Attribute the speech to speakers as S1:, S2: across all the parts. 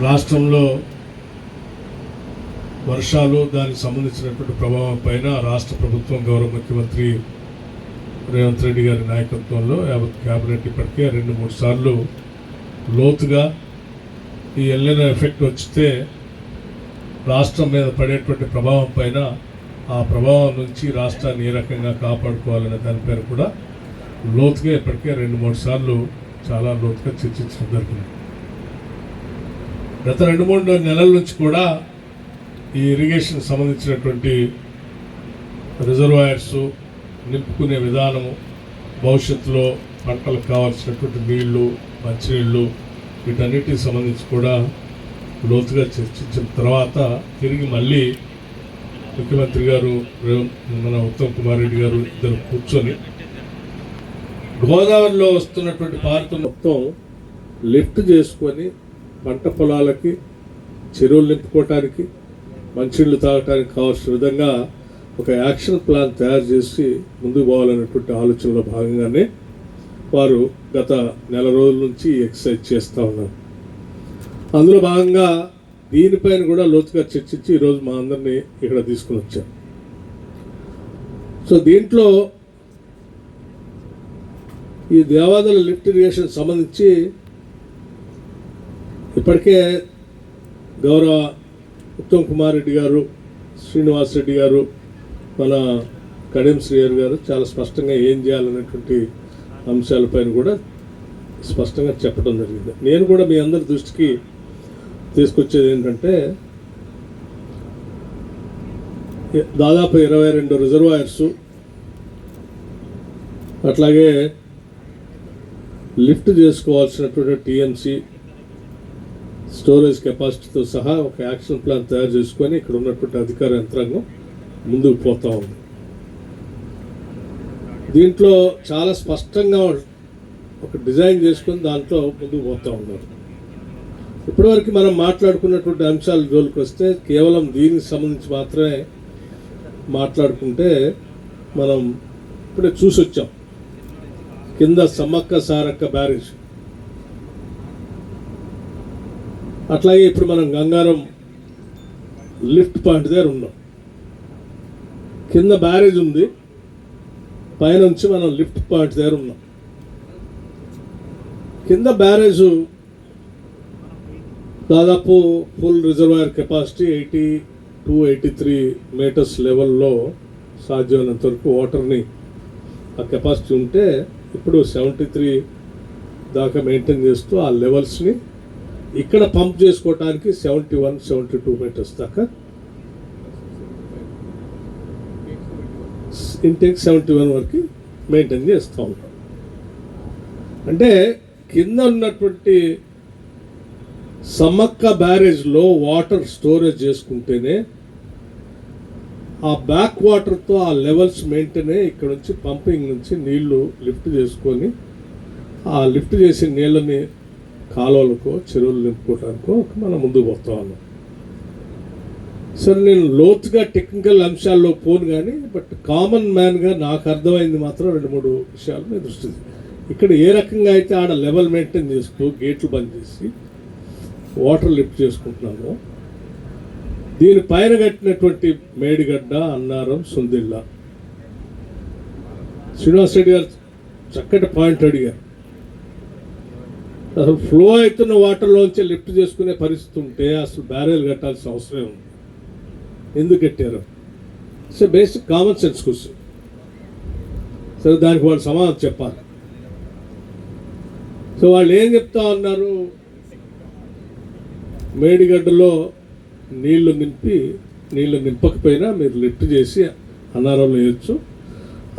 S1: రాష్ట్రంలో వర్షాలు దానికి సంబంధించినటువంటి ప్రభావం పైన రాష్ట్ర ప్రభుత్వం గౌరవ ముఖ్యమంత్రి రేవంత్ రెడ్డి గారి నాయకత్వంలో క్యాబినెట్ ఇప్పటికే 2-3 సార్లు లోతుగా ఈ ఎల్నినో ఎఫెక్ట్ వచ్చితే రాష్ట్రం మీద పడేటువంటి ప్రభావం పైన ఆ ప్రభావం నుంచి రాష్ట్రాన్ని ఏ రకంగా కాపాడుకోవాలనే దానిపైన కూడా లోతుగా ఇప్పటికే 2-3 సార్లు చాలా లోతుగా చర్చించడం జరిగింది. గత 2-3 నెలల నుంచి కూడా ఈ ఇరిగేషన్ సంబంధించినటువంటి రిజర్వాయర్స్ నింపుకునే విధానము, భవిష్యత్తులో పంటలకు కావాల్సినటువంటి నీళ్లు, మంచినీళ్ళు, వీటన్నిటికి సంబంధించి కూడా లోతుగా చర్చించిన తర్వాత తిరిగి మళ్ళీ ముఖ్యమంత్రి గారు మన ఉత్తమ్ కుమార్ రెడ్డి గారు ఇద్దరు కూర్చొని గోదావరిలో వస్తున్నటువంటి పార్టీ మొత్తం లిఫ్ట్ చేసుకొని పంట పొలాలకి, చెరువులు నింపుకోవటానికి, మంచినీళ్ళు తాగటానికి కావాల్సిన విధంగా ఒక యాక్షన్ ప్లాన్ తయారు చేసి ముందుకు పోవాలనేటువంటి ఆలోచనలో భాగంగానే వారు గత నెల రోజుల నుంచి ఎక్సర్సైజ్ చేస్తూ ఉన్నారు. అందులో భాగంగా దీనిపైన కూడా లోతుగా చర్చించి ఈరోజు మా అందరినీ ఇక్కడ తీసుకుని వచ్చారు. సో దీంట్లో ఈ దేవాదుల లిఫ్ట్ ఇరిగేషన్ సంబంధించి ఇప్పటికే గౌరవ ఉత్తమ్ కుమార్ రెడ్డి గారు, శ్రీనివాస్ రెడ్డి గారు, మన కడియం శ్రీహరి గారు చాలా స్పష్టంగా ఏం చేయాలనేటువంటి అంశాలపైన కూడా స్పష్టంగా చెప్పడం జరిగింది. నేను కూడా మీ అందరి దృష్టికి తీసుకొచ్చేది ఏంటంటే, దాదాపు 22 రిజర్వాయర్సు, అట్లాగే లిఫ్ట్ చేసుకోవాల్సినటువంటి టీఎంసీ స్టోరేజ్ కెపాసిటీతో సహా ఒక యాక్షన్ ప్లాన్ తయారు చేసుకొని ఇక్కడ ఉన్నటువంటి అధికార యంత్రాంగం ముందుకు పోతూ ఉంది. దీంట్లో చాలా స్పష్టంగా ఒక డిజైన్ చేసుకొని దాంట్లో ముందుకు పోతూ ఉన్నారు. ఇప్పటివరకు మనం మాట్లాడుకున్నటువంటి అంశాల జోలికి వస్తే కేవలం దీనికి సంబంధించి మాత్రమే మాట్లాడుకుంటే మనం ఇప్పుడే చూసి వచ్చాం. కింద సమ్మక్క సారక్క బ్యారేజ్, అట్లాగే ఇప్పుడు మనం గంగారం లిఫ్ట్ పాయింట్ దగ్గర ఉన్నాం. కింద బ్యారేజ్ ఉంది, పైనుంచి మనం లిఫ్ట్ పాయింట్ దగ్గర ఉన్నాం. కింద బ్యారేజ్ దాదాపు ఫుల్ రిజర్వాయర్ కెపాసిటీ 82-83 మీటర్స్ లెవెల్లో సాధ్యమైనంత వరకు వాటర్ని ఆ కెపాసిటీ ఉంటే ఇప్పుడు 73 దాకా మెయింటైన్ చేస్తూ ఆ లెవెల్స్ని ఇక్కడ పంప్ చేసుకోవటానికి 71-72 మీటర్స్ దాకా ఇంటేక్ 71 వరకు మెయింటైన్ చేస్తూ ఉంటాం. అంటే కింద ఉన్నటువంటి సమ్మక్క బ్యారేజ్లో వాటర్ స్టోరేజ్ చేసుకుంటేనే ఆ బ్యాక్ వాటర్తో ఆ లెవెల్స్ మెయింటైన్ అయ్యి ఇక్కడ నుంచి పంపింగ్ నుంచి నీళ్లు లిఫ్ట్ చేసుకొని ఆ లిఫ్ట్ చేసిన నీళ్ళని కాలువలకో చెరువులు నింపుకోవడానికో మనం ముందుకు పోతా ఉన్నాం. సరే, నేను లోతుగా టెక్నికల్ అంశాల్లో పోను కానీ బట్ కామన్ మ్యాన్గా నాకు అర్థమైంది మాత్రం 2-3 విషయాలు మీద దృష్టి. ఇక్కడ ఏ రకంగా అయితే ఆడ లెవెల్ మెయింటైన్ చేస్తూ గేట్లు బంద్ చేసి వాటర్ లిఫ్ట్ చేసుకుంటున్నామో, దీని పైన కట్టినటువంటి మేడిగడ్డ, అన్నారం, సుందిళ్ళ, శ్రీనివాస్ రెడ్డి గారు చక్కటి పాయింట్ అడిగారు. అసలు ఫ్లో అవుతున్న వాటర్లోంచి లిఫ్ట్ చేసుకునే పరిస్థితి ఉంటే అసలు బ్యారేజ్ కట్టాల్సిన అవసరం ఉంది. ఎందుకు కట్టారు? So basic common sense question. సరే, దానికి వాళ్ళు సమాధానం చెప్పాలి. సో వాళ్ళు ఏం చెప్తా ఉన్నారు, మేడిగడ్డలో నీళ్లు నింపకపోయినా మీరు లిఫ్ట్ చేసి అన్నారంలో వేయచ్చు,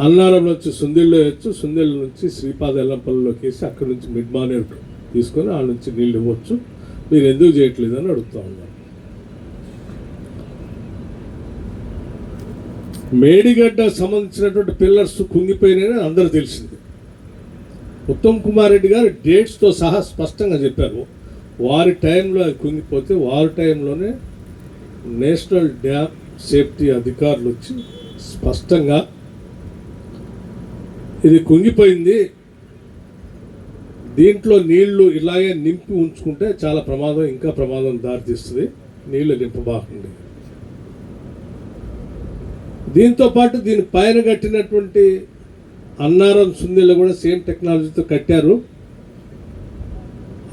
S1: అన్నారం నుంచి సుందిళ్ళు వేయచ్చు, సుందిళ్ళ నుంచి శ్రీపాద ఎల్లంపల్లిలోకి వేసి అక్కడి నుంచి మిడ్ మానేరు తీసుకొని ఆ నుంచి నీళ్ళు ఇవ్వచ్చు, మీరు ఎందుకు చేయట్లేదు అని అడుగుతూ ఉన్నారు. మేడిగడ్డ సంబంధించినటువంటి పిల్లర్స్ కుంగిపోయినాయని అందరూ తెలిసింది. ఉత్తమ్ కుమార్ రెడ్డి గారు డేట్స్తో సహా స్పష్టంగా చెప్పారు. వారి టైంలో అది కుంగిపోతే వారి టైంలోనే నేషనల్ డ్యామ్ సేఫ్టీ అధికారులు వచ్చి స్పష్టంగా ఇది కుంగిపోయింది, దీంట్లో నీళ్లు ఇలాగే నింపి ఉంచుకుంటే చాలా ప్రమాదం, ఇంకా ప్రమాదం దారితీస్తుంది. నీళ్లు నింపబాకండి. దీంతో పాటు దీని పైన కట్టినటువంటి అన్నారం సుందెళ్ళు కూడా సేమ్ టెక్నాలజీతో కట్టారు.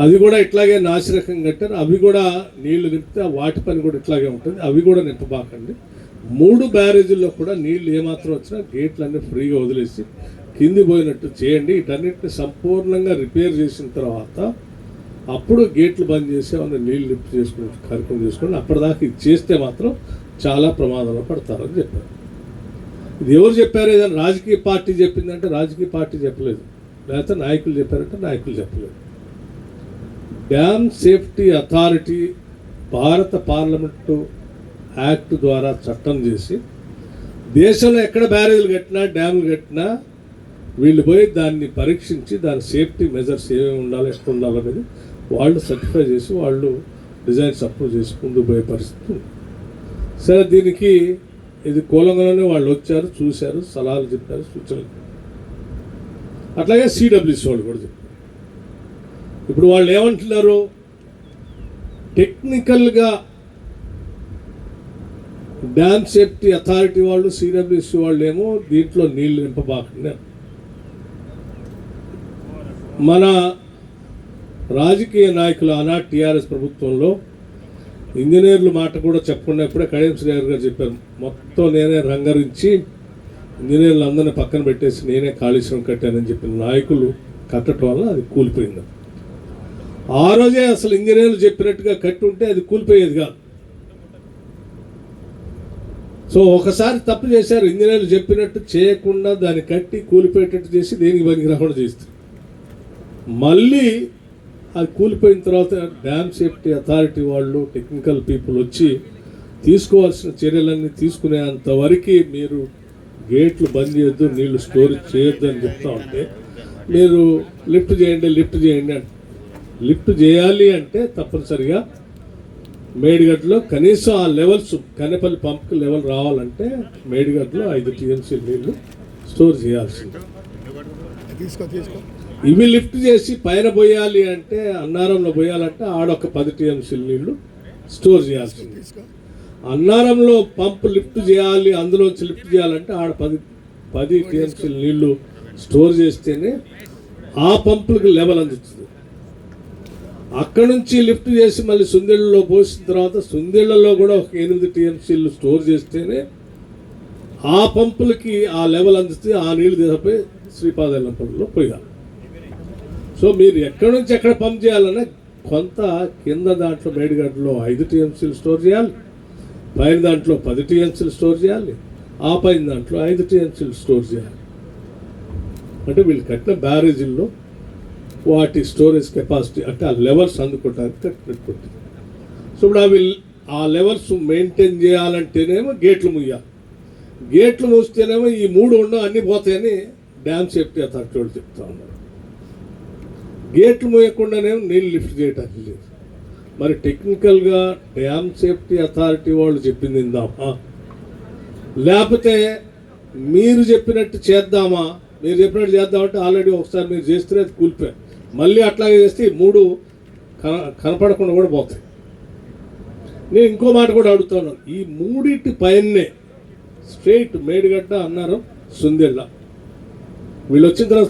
S1: అది కూడా ఇట్లాగే నాసిరకం కట్టారు. అవి కూడా నీళ్లు నింపితే వాటి పని కూడా ఇట్లాగే ఉంటుంది. అవి కూడా నింపబాకండి. 3 బ్యారేజీల్లో కూడా నీళ్లు ఏమాత్రం వచ్చినా గేట్లన్నీ ఫ్రీగా వదిలేసి కింది పోయినట్టు చేయండి. వీటన్నిటిని సంపూర్ణంగా రిపేర్ చేసిన తర్వాత అప్పుడు గేట్లు బంద్ చేసి ఏమన్నా నీళ్ళు లిఫ్ట్ చేసుకుని కార్యక్రమం చేసుకోండి. అప్పటిదాకా ఇది చేస్తే మాత్రం చాలా ప్రమాదంలో పడతారని చెప్పారు. ఇది ఎవరు చెప్పారు? ఏదైనా రాజకీయ పార్టీ చెప్పిందంటే రాజకీయ పార్టీ చెప్పలేదు, లేకపోతే నాయకులు చెప్పారంటే నాయకులు చెప్పలేదు. డ్యామ్ సేఫ్టీ అథారిటీ భారత పార్లమెంటు యాక్ట్ ద్వారా చట్టం చేసి దేశంలో ఎక్కడ బ్యారేజీలు కట్టినా డ్యాములు కట్టినా వీళ్ళు పోయి దాన్ని పరీక్షించి దాని సేఫ్టీ మెజర్స్ ఏమేమి ఉండాలి, ఎక్కడ ఉండాలనేది వాళ్ళు సర్టిఫై చేసి వాళ్ళు డిజైన్స్ అప్రూవ్ చేసి ముందుకు పోయే పరిస్థితి ఉంది. సరే, దీనికి ఇది కూలంగానే వాళ్ళు వచ్చారు, చూశారు, సలహాలు చెప్పారు, సూచనలు. అట్లాగే సిడబ్ల్యూసి వాళ్ళు కూడా చెప్పారు. ఇప్పుడు వాళ్ళు ఏమంటున్నారు? టెక్నికల్గా డ్యామ్ సేఫ్టీ అథారిటీ వాళ్ళు, సిడబ్ల్యూసి వాళ్ళు ఏమో దీంట్లో నీళ్లు నింపబాకుండా, మన రాజకీయ నాయకులు ఆనాటి టీఆర్ఎస్ ప్రభుత్వంలో ఇంజనీర్ల మాట కూడా చెప్పకుండా ఇప్పుడే కడియం శ్రీహరి గారు చెప్పారు, మొత్తం నేనే రంగరించి ఇంజనీర్లు అందరినీ పక్కన పెట్టేసి నేనే కాళేశ్వరం కట్టానని చెప్పిన నాయకులు కట్టడం వల్ల అది కూలిపోయింది. ఆ రోజే అసలు ఇంజనీర్లు చెప్పినట్టుగా కట్టి ఉంటే అది కూలిపోయేది కాదు. సో ఒకసారి తప్పు చేశారు, ఇంజనీర్లు చెప్పినట్టు చేయకుండా దాన్ని కట్టి కూలిపోయేటట్టు చేసి దేనికి పనికి రాకుండా చేస్తారు. మళ్ళీ అది కూలిపోయిన తర్వాత డ్యామ్ సేఫ్టీ అథారిటీ వాళ్ళు, టెక్నికల్ పీపుల్ వచ్చి తీసుకోవాల్సిన చర్యలన్నీ తీసుకునేంత వరకు మీరు గేట్లు బంద్ చేయొద్దు, నీళ్లు స్టోరేజ్ చేయొద్దు అని చెప్తా ఉంటే మీరు లిఫ్ట్ చేయండి అంటే లిఫ్ట్ చేయాలి అంటే తప్పనిసరిగా మేడిగడ్డలో కనీసం ఆ లెవెల్స్ కనేపల్లి పంప్కి లెవెల్ రావాలంటే మేడిగడ్డలో 5 టీఎంసీ నీళ్లు స్టోర్ చేయాల్సింది. ఇవి లిఫ్ట్ చేసి పైన పోయాలి అంటే అన్నారంలో పోయాలంటే ఆడొక 10 టీఎంసీ నీళ్లు స్టోర్ చేయాల్సింది. అన్నారంలో పంప్ లిఫ్ట్ చేయాలి, అందులోంచి లిఫ్ట్ చేయాలంటే ఆడ 10 టీఎంసీ నీళ్లు స్టోర్ చేస్తేనే ఆ పంపులకు లెవెల్ అందుతుంది. అక్కడ నుంచి లిఫ్ట్ చేసి మళ్ళీ సుందిళ్ళలో పోసిన తర్వాత సుందిళ్లలో కూడా ఒక 8 టీఎంసీలు స్టోర్ చేస్తేనే ఆ పంపులకి ఆ లెవెల్ అందుతుంది. ఆ నీళ్లు తీసిపోయి శ్రీపాదలంపల్లో పోయాలి. సో మీరు ఎక్కడి నుంచి ఎక్కడ పంప్ చేయాలన్నా కొంత కింద దాంట్లో మేడిగడ్డలో 5 టీఎంసీలు స్టోర్ చేయాలి, పైన దాంట్లో 10 టీఎంసీలు స్టోర్ చేయాలి, ఆ పైన దాంట్లో 5 టీఎంసీలు స్టోర్ చేయాలి. అంటే వీళ్ళు కట్టిన బ్యారేజీల్లో వాటి స్టోరేజ్ కెపాసిటీ అంటే ఆ లెవెల్స్ అందుకోవడానికి కట్టినట్టు. సో ఇప్పుడు అవి ఆ లెవెల్స్ మెయింటైన్ చేయాలంటేనేమో గేట్లు ముయ్యాలి. గేట్లు మూస్తేనేమో ఈ 3 ఉండవు, అన్నీ పోతాయని డ్యామ్ సేఫ్టీ అథారిటీ వాళ్ళు చెప్తా ఉన్నారు. గేట్లు మూయకుండానేమో నీళ్ళు లిఫ్ట్ చేయడానికి లేదు. మరి టెక్నికల్గా డ్యామ్ సేఫ్టీ అథారిటీ వాళ్ళు చెప్పింది ఇందామా, లేకపోతే మీరు చెప్పినట్టు చేద్దామా? మీరు చెప్పినట్టు చేద్దామంటే ఆల్రెడీ ఒకసారి మీరు చేస్తే అది కూలిపోయారు, మళ్ళీ అట్లాగే చేస్తే ఈ 3 కనపడకుండా కూడా పోతాయి. నేను ఇంకో మాట కూడా అడుగుతాను, ఈ 3 పైనే స్ట్రైట్ మేడిగడ్డ, అన్నారం, సుందిళ్ళ వీళ్ళు వచ్చిన తర్వాత